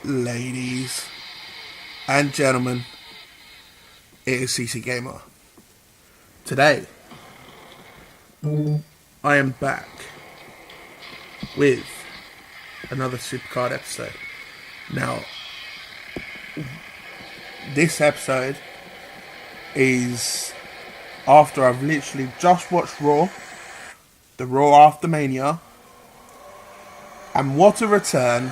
Ladies and gentlemen, it is CC Gamer. Today, I am back with another SuperCard episode. Now, this episode is after I've literally just watched Raw, the Raw after Mania, and what a return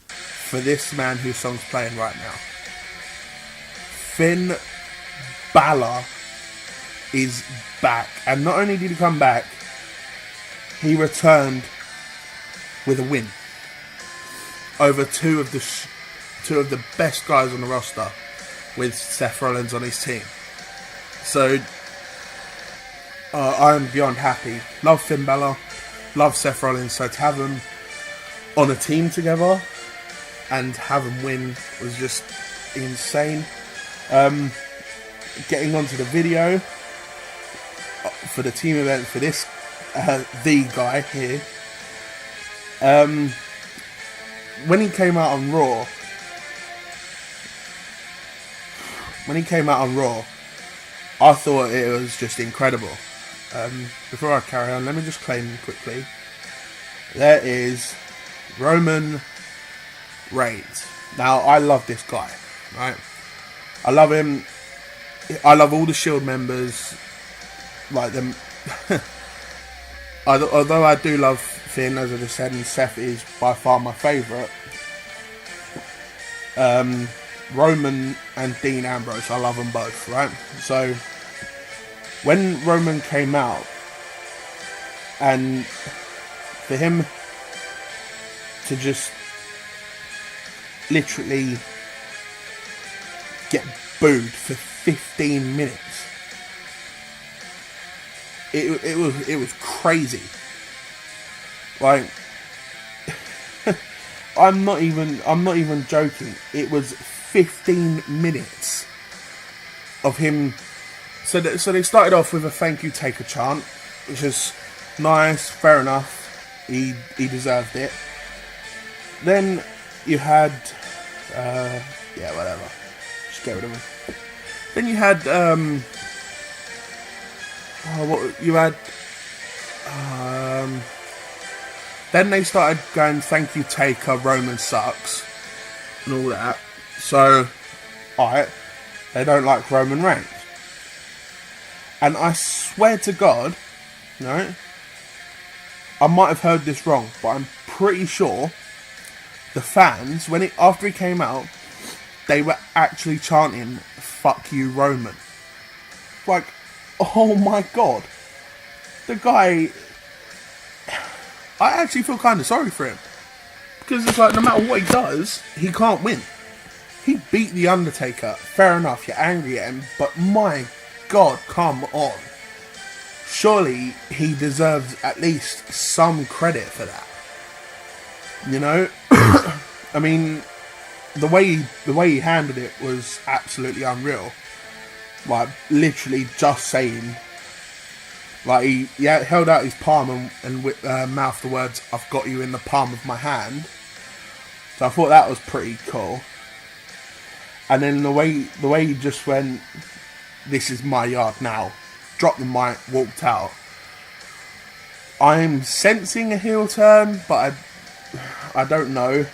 for this man whose song's playing right now. Finn Balor is back, and not only did he come back, he returned with a win over two of the best guys on the roster, with Seth Rollins on his team. So I am beyond happy. Love Finn Balor, love Seth Rollins. So to have them on a team together and have them win was just insane. Getting onto the video for the team event for this the guy here. When he came out on Raw, I thought it was just incredible. Before I carry on, let me just claim quickly. There is Roman Reigns. Now, I love this guy, right? I love him. I love all the Shield members, like them. Although I do love Finn, as I just said, and Seth is by far my favourite. Roman and Dean Ambrose, I love them both, right? So when Roman came out, and for him to just literally get booed for 15 minutes, it was crazy. Like, I'm not even joking. It was 15 minutes of him. So they started off with a thank you taker chant, which is nice, fair enough. He deserved it. Then you had whatever. Just get rid of him. Then you had then they started going thank you taker, Roman sucks, and all that. So, alright, they don't like Roman Reigns. And I swear to God, no, I might have heard this wrong, but I'm pretty sure the fans, after he came out, they were actually chanting "fuck you, Roman." Like, oh my God, the guy. I actually feel kind of sorry for him, because it's like, no matter what he does, he can't win. He beat The Undertaker. Fair enough, you're angry at him, but my God, come on. Surely he deserves at least some credit for that. You know? I mean, the way he handled it was absolutely unreal. Like, literally just saying, like, he held out his palm and mouthed the words, "I've got you in the palm of my hand." So I thought that was pretty cool. And then the way he just went, "This is my yard now," dropped the mic, walked out. I'm sensing a heel turn, but I don't know.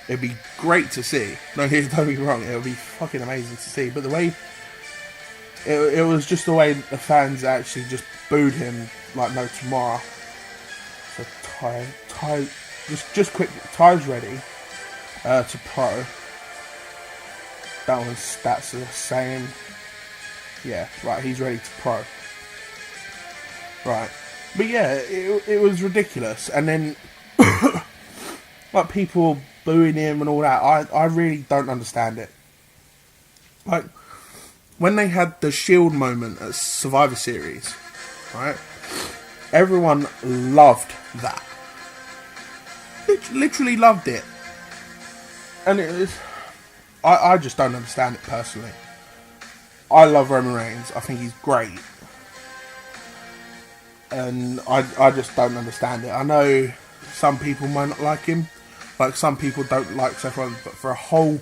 It'd be great to see. No, don't get me wrong, it would be fucking amazing to see. But the way it was just the way the fans actually just booed him like no tomorrow. So Ty, just quick. Ty's ready to pro. That one's stats are the same. Yeah, right. He's ready to pro. Right, but yeah, it was ridiculous. And then like people booing him and all that. I really don't understand it. Like, when they had the Shield moment at Survivor Series, right? Everyone loved that. Literally loved it. And it was... I just don't understand it personally. I love Roman Reigns. I think he's great. And I just don't understand it. I know some people might not like him. Like, some people don't like Seth Rollins, but for a whole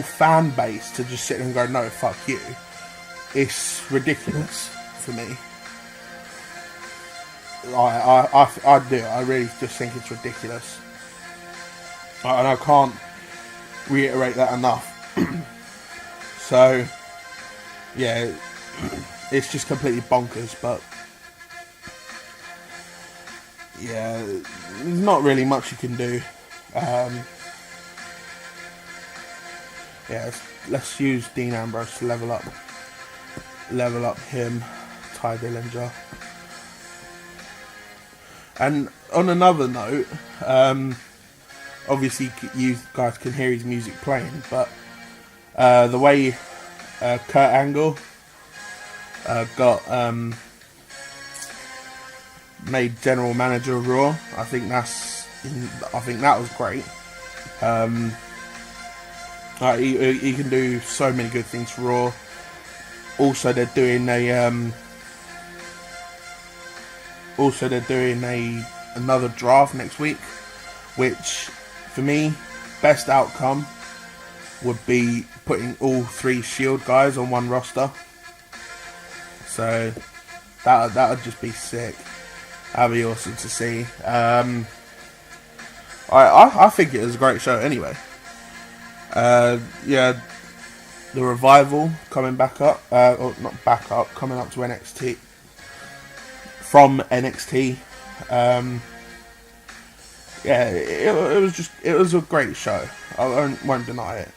fan base to just sit and go, no, fuck you, it's ridiculous for me. I do. I really just think it's ridiculous. And I can't reiterate that enough. So, yeah, it's just completely bonkers, but yeah, there's not really much you can do. Yeah, let's use Dean Ambrose to level up him, Ty Dillinger. And on another note, obviously you guys can hear his music playing, but the way Kurt Angle got made general manager of Raw, I think that was great. He can do so many good things for Raw. Also, they're doing another draft next week, which for me, best outcome would be putting all 3 Shield guys on one roster. So that would just be sick. That'd be awesome to see. I think it was a great show anyway. Yeah, the Revival coming back up, or not back up, coming up to NXT from NXT. Yeah, it was a great show. I won't deny it.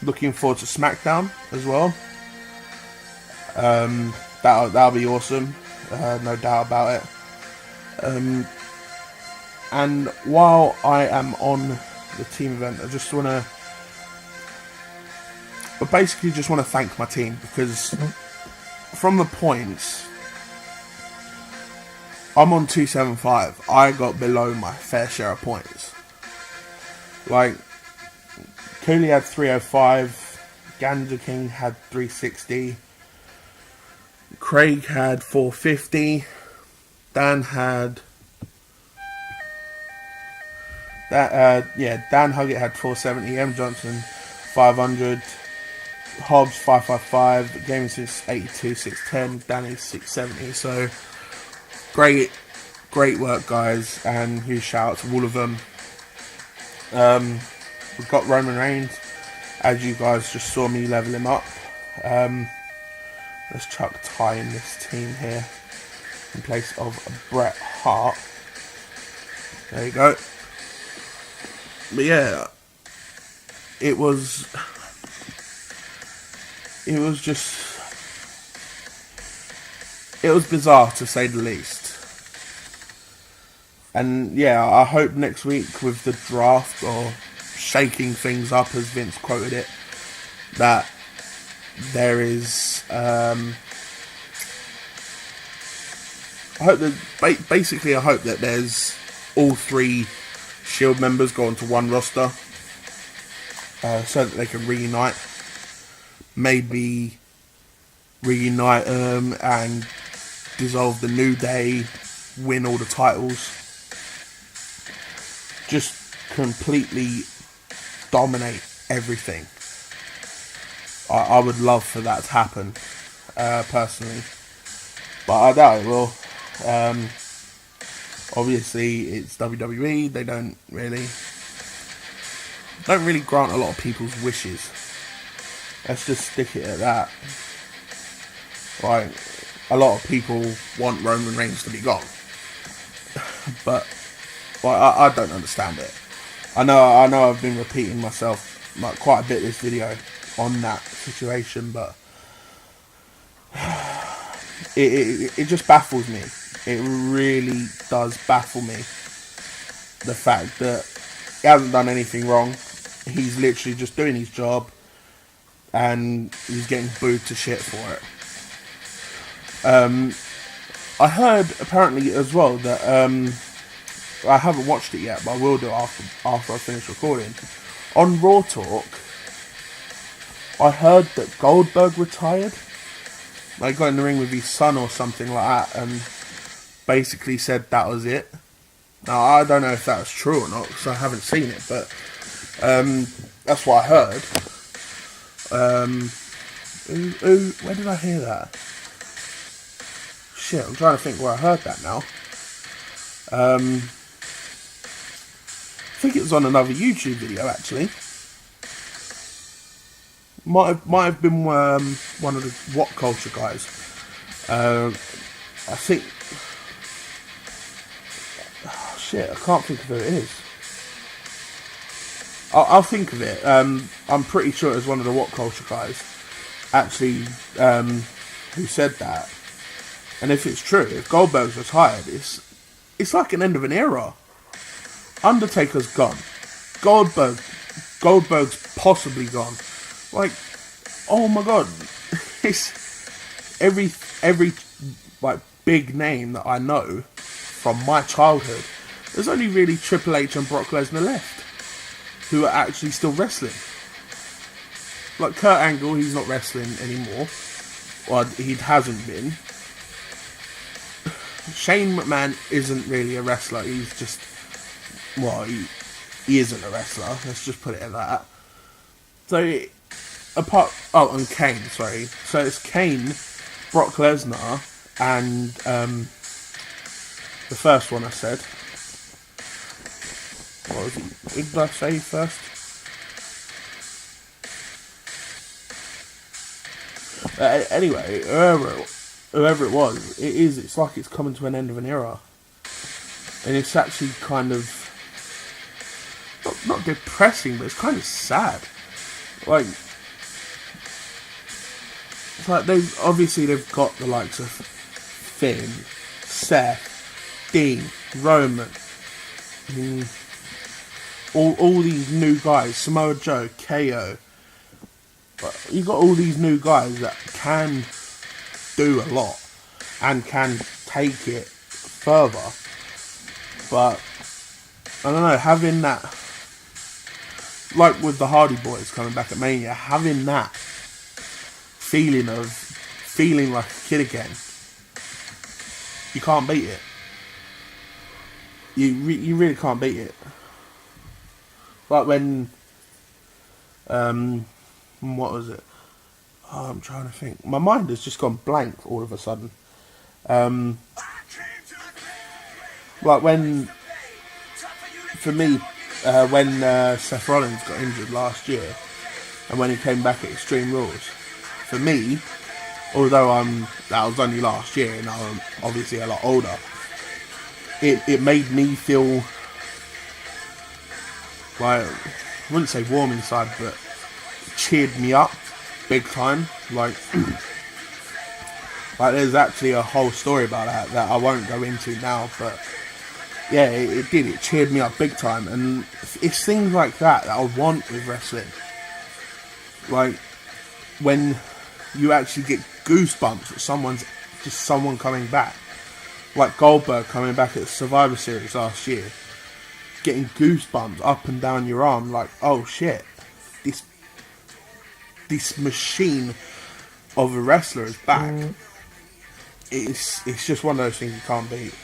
Looking forward to SmackDown as well. That'll be awesome. No doubt about it. And while I am on the team event, I basically just want to thank my team, because from the points, I'm on 275. I got below my fair share of points. Like, Cooley had 305, Ganja King had 360, Craig had 450, Dan had Dan Huggett had 470, M Johnson 500, Hobbs 555, Gaming Sense 82, 610, Danny 670. So great work, guys, and huge shout out to all of them. We've got Roman Reigns, as you guys just saw me level him up. Let's chuck Ty in this team here in place of Bret Hart. There you go. But yeah, it was bizarre, to say the least. And yeah, I hope next week with the draft, or shaking things up as Vince quoted it, that there is I hope that there's all 3 Shield members go onto one roster, so that they can reunite. Maybe reunite them and dissolve the New Day, win all the titles, just completely dominate everything. I would love for that to happen, personally, but I doubt it will. Obviously, it's WWE. They don't really grant a lot of people's wishes. Let's just stick it at that. Like, a lot of people want Roman Reigns to be gone, but I don't understand it. I know I've been repeating myself like quite a bit this video on that situation, but it just baffles me. It really does baffle me, the fact that he hasn't done anything wrong. He's literally just doing his job, and he's getting booed to shit for it. I heard apparently as well that I haven't watched it yet, but I will do after I finish recording. On Raw Talk, I heard that Goldberg retired. Like, got in the ring with his son or something like that, and basically said that was it. Now, I don't know if that was true or not, because I haven't seen it, but that's what I heard. Where did I hear that? Shit, I'm trying to think where I heard that now. I think it was on another YouTube video, actually. Might have been one of the What Culture guys. I think... Oh, shit, I can't think of who it is. I'll think of it. I'm pretty sure it was one of the What Culture guys, actually, who said that. And if it's true, if Goldberg's retired, it's like an end of an era. Undertaker's gone. Goldberg's possibly gone. Like, oh my god, it's every like big name that I know from my childhood. There's only really Triple H and Brock Lesnar left who are actually still wrestling. Like Kurt Angle, he's not wrestling anymore. Well, he hasn't been. Shane McMahon isn't really a wrestler. He's just, well, he isn't a wrestler. Let's just put it at that. So, and Kane, sorry. So it's Kane, Brock Lesnar, and the first one I said. What was it? What did I say first? Anyway, whoever it was, it's like it's coming to an end of an era. And it's actually kind of, not depressing, but it's kind of sad. Like, it's like they've got the likes of Finn, Seth, Dean, Roman, all these new guys, Samoa Joe, KO. You got all these new guys that can do a lot and can take it further. But I don't know, having that, like with the Hardy Boys coming back at Mania, having that feeling like a kid again, you can't beat it. You really can't beat it. Like when, what was it? Oh, I'm trying to think. My mind has just gone blank all of a sudden. Like when, for me, when Seth Rollins got injured last year, and when he came back at Extreme Rules, for me, although that was only last year, and I'm obviously a lot older, it made me feel like, I wouldn't say warm inside, but cheered me up big time. Like there's actually a whole story about that I won't go into now, but yeah, it did. It cheered me up big time, and it's things like that I want with wrestling. Like when you actually get goosebumps at someone coming back, like Goldberg coming back at Survivor Series last year, getting goosebumps up and down your arm, like, oh shit, this machine of a wrestler is back. It's just one of those things you can't beat.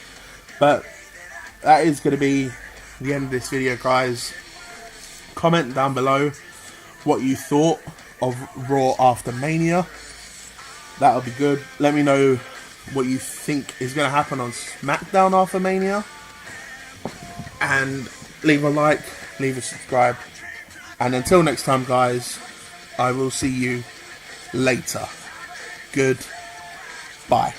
But that is going to be the end of this video, guys. Comment down below what you thought of Raw after Mania. That'll be good. Let me know what you think is going to happen on SmackDown after Mania. And leave a like, leave a subscribe. And until next time, guys, I will see you later. Goodbye.